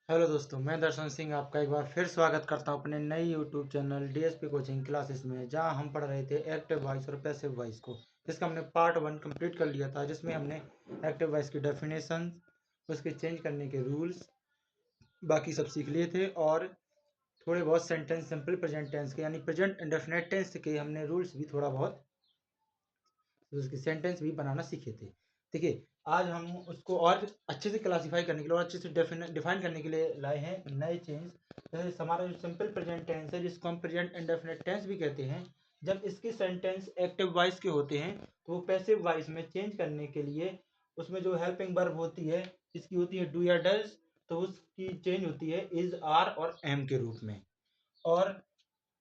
Hello दोस्तों, मैं दर्शन सिंह आपका एक बार फिर स्वागत करता हूं अपने नई YouTube channel DSP coaching classes में, जहां हम पढ़ रहे थे एक्टिव वॉइस और पैसिव वॉइस को। इसका हमने पार्ट 1 कंप्लीट कर लिया था, जिसमें हमने एक्टिव वॉइस की डेफिनेशन, उसके चेंज करने के रूल्स, बाकी सब सीख लिए थे। और थोड़े बहुत सेंटेंस सिंपल प्रेजेंट टेंस के यानी प्रेजेंट इंडेफिनिट टेंस के हमने रूल्स भी थोड़ा बहुत, उसके सेंटेंस भी बनाना सीखे थे। देखिए, आज हम उसको और अच्छे से क्लासीफाई करने के लिए और अच्छे से डिफाइन करने के लिए लाए हैं नए चेंज। जैसे हमारा जो सिंपल प्रेजेंट टेंस है, जिसको हम प्रेजेंट इंडेफिनिट टेंस भी कहते हैं, जब इसके सेंटेंस एक्टिव वॉइस के होते हैं तो वो पैसिव वॉइस में चेंज करने के लिए उसमें जो हेल्पिंग वर्ब होती है, इसकी होती है डू या डज, तो उसकी चेंज होती है इज, आर और एम के रूप में। और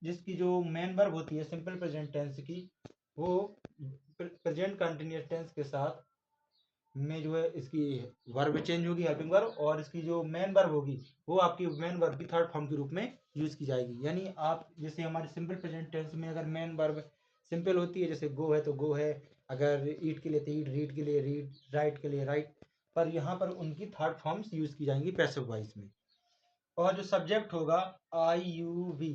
जिसकी जो मेन वर्ब होती है सिंपल प्रेजेंट टेंस की, वो प्रेजेंट कंटिन्यूअस टेंस के साथ में जो है इसकी वर्ब चेंज होगी, हेल्पिंग वर्ब, और इसकी जो मेन वर्ब होगी वो आपकी मेन वर्ब की थर्ड फॉर्म के रूप में यूज की जाएगी। यानी आप जैसे हमारे सिंपल प्रेजेंट टेंस में अगर मेन वर्ब सिंपल होती है, जैसे गो है तो गो है, अगर ईट के लिए तो ईट, रीड के लिए रीड, राइट के लिए राइट, पर यहाँ पर उनकी थर्ड फॉर्म्स यूज की जाएंगी पैसिव वॉइस में। और जो सब्जेक्ट होगा आई यू वी,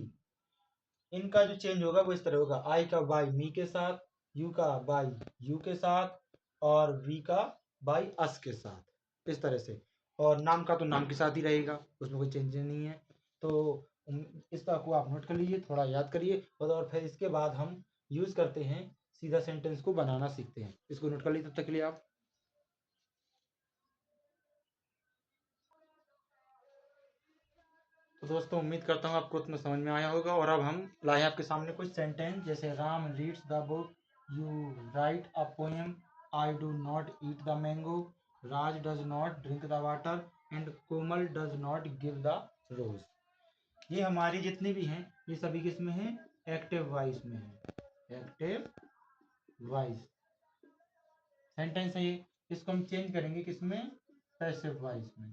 इनका जो चेंज होगा वो इस तरह होगा, आई का बाई मी के साथ, यू का बाई यू के साथ, और वी का बाई अस के साथ, इस तरह से। और नाम का तो नाम के साथ ही रहेगा, उसमें कोई चेंज नहीं है। तो इसका को आप नोट कर लीजिए, थोड़ा याद करिए, और फिर इसके बाद हम यूज करते हैं, सीधा सेंटेंस को बनाना सीखते हैं। इसको नोट कर लीजिए तब तक के लिए आप। तो दोस्तों, उम्मीद करता हूँ आपको उतना समझ में आया होगा। और अब हम लाए आपके सामने कुछ सेंटेंस, जैसे Ram reads the book, you write a poem, I do not eat the mango, Raj does not drink the water, and Komal does not give the rose. ये हमारी जितनी भी हैं, ये सभी किसमें हैं? एक्टिव वॉइस में है। एक्टिव वॉइस सेंटेंस है ये। इसको हम चेंज करेंगे किसमें? पैसिव वॉइस में।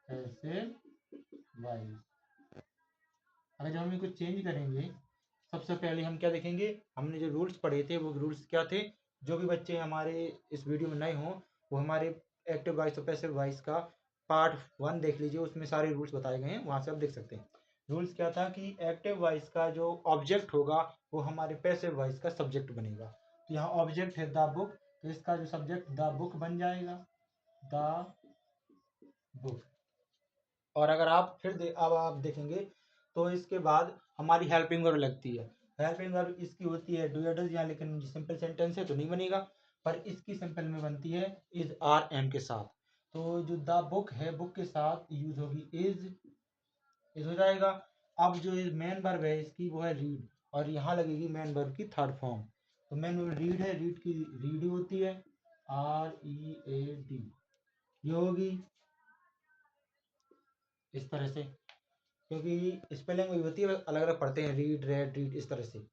Passive voice. अगर जब हम इनको चेंज करेंगे, सबसे पहले हम क्या देखेंगे? हमने जो रूल्स पढ़े थे वो रूल्स क्या थे? जो भी बच्चे हमारे इस वीडियो में नए हों, वो हमारे एक्टिव वॉइस और पैसिव वॉइस का पार्ट 1 देख लीजिए, उसमें सारे रूल्स बताए गए हैं, वहां से आप देख सकते हैं। रूल्स क्या था कि एक्टिव वॉइस का जो ऑब्जेक्ट होगा वो हमारे पैसिव वॉइस का सब्जेक्ट बनेगा। तो यहाँ ऑब्जेक्ट है द बुक, तो इसका जो सब्जेक्ट द बुक बन जाएगा, द बुक। और अगर आप अब आप देखेंगे तो इसके बाद हमारी हेल्पिंग वर्ब लगती है। हेल्पिंग वर्ब इसकी होती है डू या डज, यहाँ लेकिन सिंपल सेंटेंस है तो नहीं बनेगा, पर इसकी सिंपल में बनती है इज, आर, एम के साथ। तो जो द बुक है, बुक के साथ यूज होगी इज हो जाएगा। अब जो मेन वर्ब है इसकी वो है रीड, और यहाँ लगेगी मेन वर्ब की थर्ड फॉर्म। तो मेन वर्ब रीड है, रीड की रीड होती है, आर ई ए डी, ये होगी इस तरह से, क्योंकि स्पेलिंग वही होती है, अलग अलग पढ़ते हैं, रीड, रेड, रीड, इस तरह से।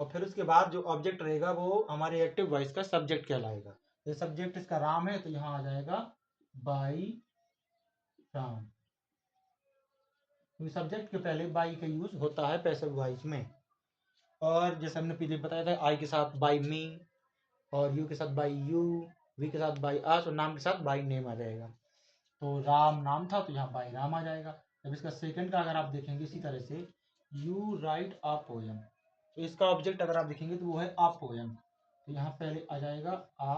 और फिर उसके बाद जो ऑब्जेक्ट रहेगा वो हमारे एक्टिव वॉइस का सब्जेक्ट कहलाएगा। ये सब्जेक्ट इसका राम है, तो यहाँ आ जाएगा बाई राम, क्योंकि सब्जेक्ट के पहले बाई का यूज होता है पैसिव वॉइस में। और जैसे हमने पीछे बताया था, आई के साथ बाई मी, और यू के साथ बाई यू, वी के साथ बाई अस, और नाम के साथ बाई नेम आ जाएगा। तो राम नाम था तो यहाँ बाई राम आ जाएगा। अब इसका सेकंड का अगर आप देखेंगे इसी तरह से, यू राइट अ पोयम, तो इसका ऑब्जेक्ट अगर आप देखेंगे तो वो है अ पोयम, तो यहाँ पहले आ जाएगा अ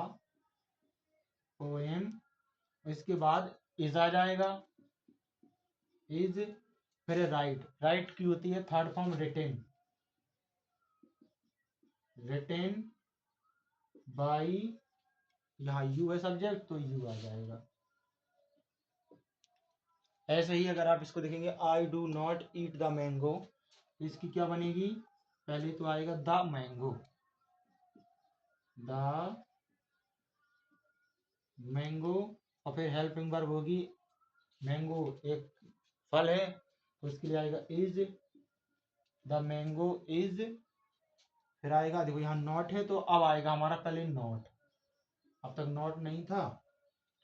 पोएम, इसके बाद इज आ जाएगा, इज, फिर राइट, राइट की होती है third form written, written by, यहाँ यू है सब्जेक्ट तो यू आ जाएगा। ऐसे ही अगर आप इसको देखेंगे, I do not eat the mango, तो इसकी क्या बनेगी? पहले तो आएगा द मैंगो, द मैंगो, और फिर हेल्पिंग वर्ब होगी, मैंगो एक फल है तो इसके लिए आएगा इज, द मैंगो इज, फिर आएगा, देखो यहाँ नॉट है तो अब आएगा हमारा पहले नॉट, अब तक नॉट नहीं था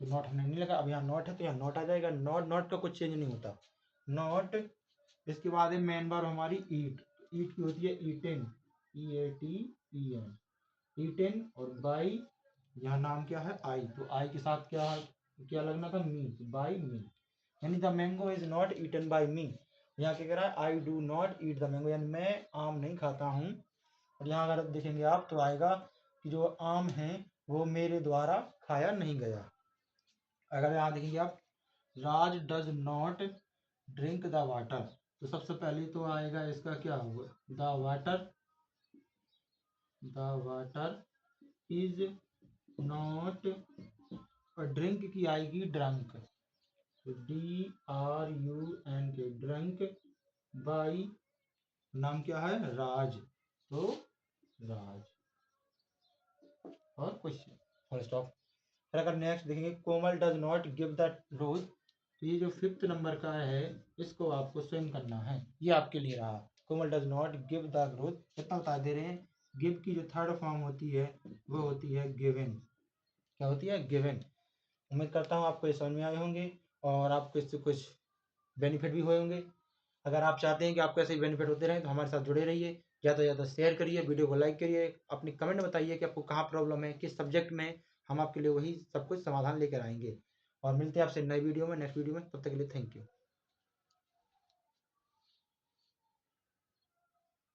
तो नॉट हमने नहीं लगा, अब यहाँ नॉट है तो यहाँ नॉट आ जाएगा। नॉट, नॉट का कुछ चेंज नहीं होता, नॉट। इसके बाद है मेन वर्ब हमारी ईट, ईट की होती है eaten, E A T E N, eaten, और बाई, यहाँ नाम क्या है आई, तो आई के साथ क्या क्या लगना था? Me, by me. यानी the mango is not eaten by me. यहाँ क्या कह रहा है, I do not eat the mango, यानी मैं आम नहीं खाता हूँ। और यहाँ अगर देखेंगे आप तो आएगा कि जो आम है वो मेरे द्वारा खाया नहीं गया। अगर यहाँ देखेंगे आप, Raj does not drink the water, तो सबसे पहले तो आएगा इसका क्या होगा, द वाटर इज नॉट, और ड्रिंक की आएगी ड्रंक, DRUNK, ड्रंक बाई, नाम क्या है, राज, तो राज, और क्वेश्चन, फुल स्टॉप। फिर अगर नेक्स्ट देखेंगे, कोमल डज नॉट गिव द रोज, तो ये जो 5th नंबर का है इसको आपको स्वयं करना है, ये आपके लिए रहा। कोमल डज नॉट गिव द रोज, कितना बता दे रहे हैं, गिव की जो 3rd फॉर्म होती है वो होती है गिवन। क्या होती है, गिवन। उम्मीद करता हूँ आपको ये समझ में आए होंगे और आपको इससे कुछ बेनिफिट भी हुए होंगे। अगर आप चाहते हैं कि आपको ऐसे ही बेनिफिट होते रहें तो हमारे साथ जुड़े रहिए, ज़्यादा से ज़्यादा शेयर करिए, वीडियो को लाइक करिए, अपनी कमेंट बताइए कि आपको कहाँ प्रॉब्लम है, किस सब्जेक्ट में, हम आपके लिए वही सब कुछ समाधान लेकर आएंगे। और मिलते हैं आपसे नई वीडियो में, नेक्स्ट वीडियो में, तब तक के लिए थैंक यू।